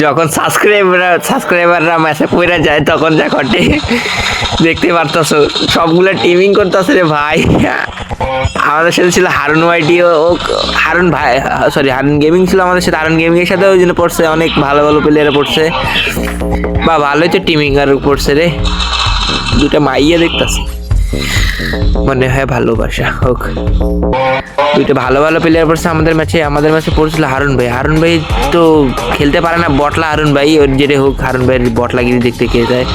যখন সাবস্ক্রাইবাররা মেসেজ পড়ে যায় তখন যা ঘটে দেখতে পারতাছো, সবগুলো টিমিং করতেছে রে ভাই। আমাদের সাথে ছিল হারুন ওয়াইটি, ও হারুন ভাই, সরি হারুন গেমিং ছিল আমাদের সাথে। হারুন গেমিং এর সাথে ওই জন্য পড়ছে, অনেক ভালো ভালো প্লেয়ার পড়ছে বা ভালোই তো টিমিং আর পড়ছে রে। দুটা মাইয়া দেখতাছি, মনে হয় ভালোবাসা হোক। দুইটা ভালো ভালো প্লেয়ার পড়ছে আমাদের ম্যাচে পড়ছিল হারুন ভাই। হারুন ভাই তো খেলতে পারে না, বটলা হারুন ভাই, ওর যেটা হোক হারুন ভাইয়ের বটলা গিরি দেখতে কে যায়,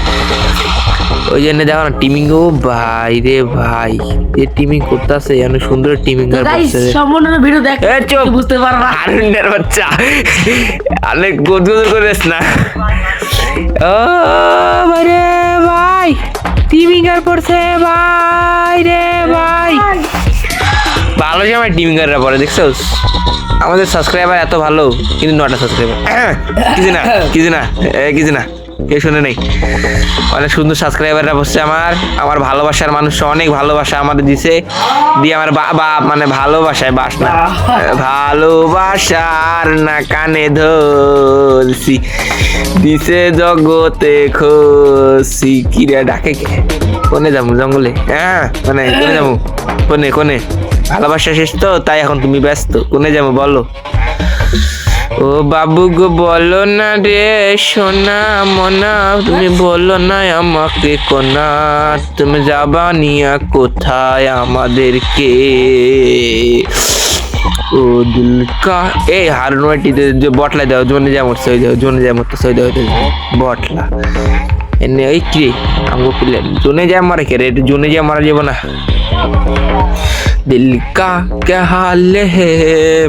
ওই জন্য দেখো না টিমিং। ও ভাই রে ভাই, যে টিমিং করতেছে অনেক সুন্দর টিমিং আর করছে। সম্পূর্ণ ভিডিও দেখ, বুঝতে পারবা হারুনের বাচ্চা অনেক গদগদ করিস না। ও ভাই রে ভাই, টিমিং আর পড়ছে ভাই রে ভাই, ভালো সময় টিমিংরা পরে দেখছো। আমাদের সাবস্ক্রাইবার এত ভালো কিন্তু 9টা সাবস্ক্রাইবার, কিছু না কে শুনে নেই। অনেক সুন্দর সাবস্ক্রাইবাররা বসছে আমার ভালোবাসার মানুষ অনেক ভালোবাসা আমাদের দিছে, দিয়ে আমার মানে ভালোবাসায় বাস না, ভালোবাসার না কানে ধরছি, দিছে জগতে খুশি। কিরে ডাকে কে? কোনে যাবো জঙ্গলে? হ্যাঁ মানে কোনে যাবো? কোনে ভালোবাসা শেষ তো, তাই এখন তুমি ব্যস্ত, কোনে যাবো বলো? ও বাবু গো বলো না রে সোনা মনা, তুমি বলো না আমাকে কোনা, তুমি যাবা নিয়া কোথায় আমাদেরকে? ও দিল কা এই হারুন ওয়াইটিতে যে বটলা দাও, জোনে যা মরছে ওই দাও, জোনে যা মরতেছে ওই দাও বটলা এনে। ওই কি আমগো প্লেয়ার জোনে যা মারে কে রে? জোনে যা মারা যাবো না। दिल का क्या हाल है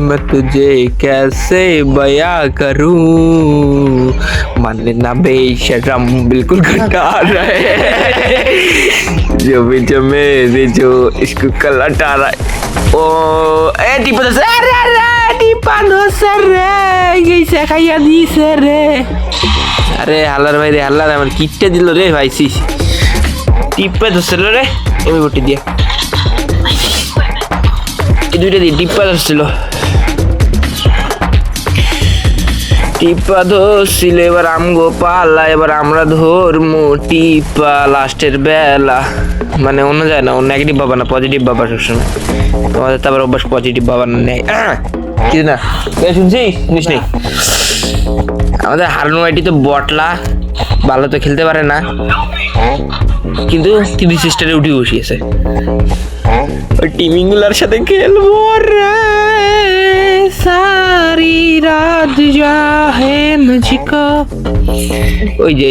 मैं तुझे कैसे बयां करूं, मन ना बेशरम बिल्कुल घटा रहे जो भी जमे जो इश्क का लटा रहा है। ओ ए टिपा दो सर रे, टिपा दो सर रे, ये से खाया दी सर रे। अरे हालार भाई रे हालार, আমার কিটটা দিল রে ভাই, সিস টিপা দো সর রে, এমনি বটি দিয়া এই দুইটা দিয়ে টিপ্পা ধরছিল, টিপ্পা ধরছিল। এবার আমগো পালা, এবার আমরা ধরমু টিপ্পা লাস্টের বেলা। মানে অন্য যায় না, অন্য নেগেটিভ বাবা না, পজিটিভ বাবা সবসময়। তোমাদের তো আবার অভ্যাস পজিটিভ বাবা না নেই, কিছু না শুনছিস শুনিস নেই। আমাদের হারুন ওয়াইটি তো বটলা, ভালো তো খেলতে পারে না, কিন্তু 30 সিস্টারে উঠে বসিয়েছে। ওই টিমিং গুলার সাথে খেলবো রে সারি রাত জাহে মুঝকো। ওই যে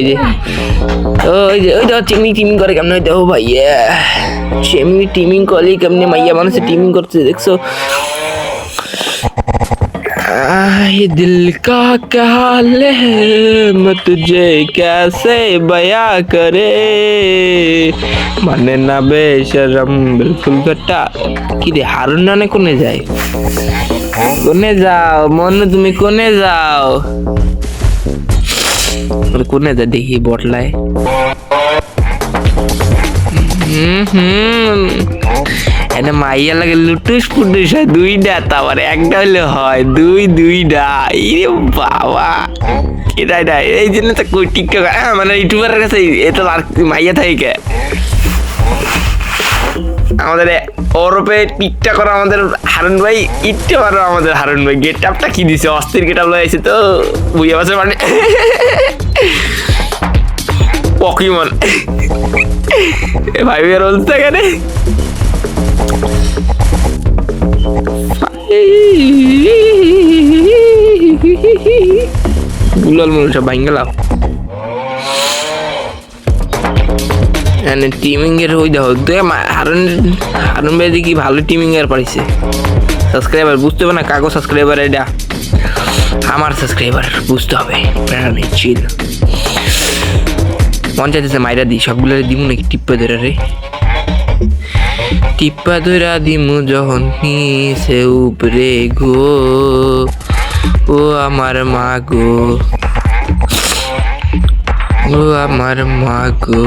টিমিং করে কেমন হইতে? ও ভাইয়া সেমনি টিমিং করলি কেমনে? মাইয়া মানুষের টিমিং করছে দেখছো। ये दिल का क्या हाल है मैं तुझे कैसे बयां करे, মানে না বেশরম বিলকুল ঘটা। কি রে হারুন নানে কোনে যায়? কোনে যাও মনু, তুমি কোনে যাও? কোনে যা দেখি বটলায়। এটা মাইয়া লাগে লুটুস ফুটুস হয় দুইটা, তারপর একটা হলে হয় দুইটা। ইরে বাবা এটাই না, এই জন্য তো টিকটক মানে ইউটিউবারের কাছে এত মাইয়া থাকে কে? আমাদের ওরপে টিকটক করা আমাদের হারুন ভাই, ইটটা মারো আমাদের হারুন ভাই। গেট আপটা কি দিছে, অস্থির গেট আপ লাগাইছে তো বুঝে পাচ্ছে মানে পকিমন ভাই বের বলতে কেনে গুলাল মুল সব ভাঙ গেলাম। টিমিং এর ওই দেখো হারুন ভাই দেখি ভালো টিমিং এর পারিছে। সাবস্ক্রাইবার বুঝতে হবে না কাগজ সাবস্ক্রাইবার, এটা আমার সাবস্ক্রাইবার বুঝতে হবে। চিল মন চাইতেছে মাইরা দিই, সবগুলো দিমু নাকি টিপ্পা ধরে রে, টিপ্পা ধরা দিমু যখন নিচে উপরে গো, ও আমার মা গো, ও আমার মা গো।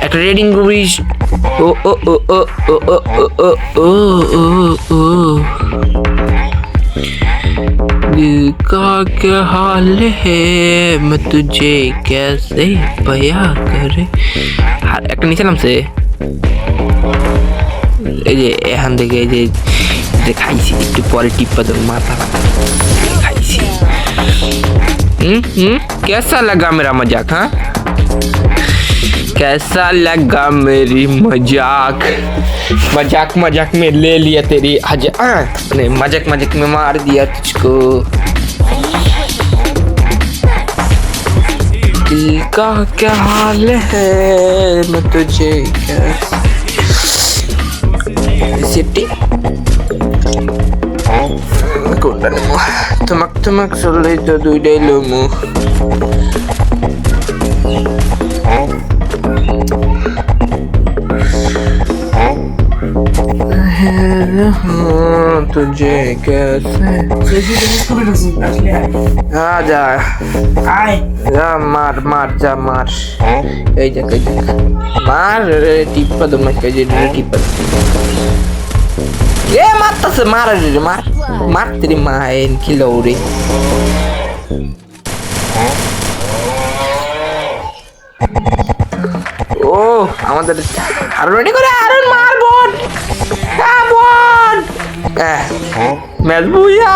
একটা রেডিং করিস। ও ও ও ও ও ও ও ও ও ও दिल का क्या हाल है मैं तुझे कैसे बयां करे একটা নিচে নামছে এই যে এখান থেকে এই যে খাইছি একটু পরে টিপ্পা দেবো মাথা খাইছি कैसा लगा मेरा मजाक हाँ कैसा लगा मेरी मजाक मजाक मजाक में ले लिया तेरी अपने मजाक मजाक में मार दिया तुझको दिल का क्या हाल है मैं तुझे कैसे কোনটা নেবো তোমাক চললেই তো দুইটাই লমু तुझे कैसे जा जा मार मार जा मार এই যা মার রে টিপ্পা দম না কে টিপ্পা এ মারতাছে মার রে মার মার তেরি মায়েন কিলোরি ও আমাদের আরো রেডি করে আরো মার বোন ম্যাচ বুইয়া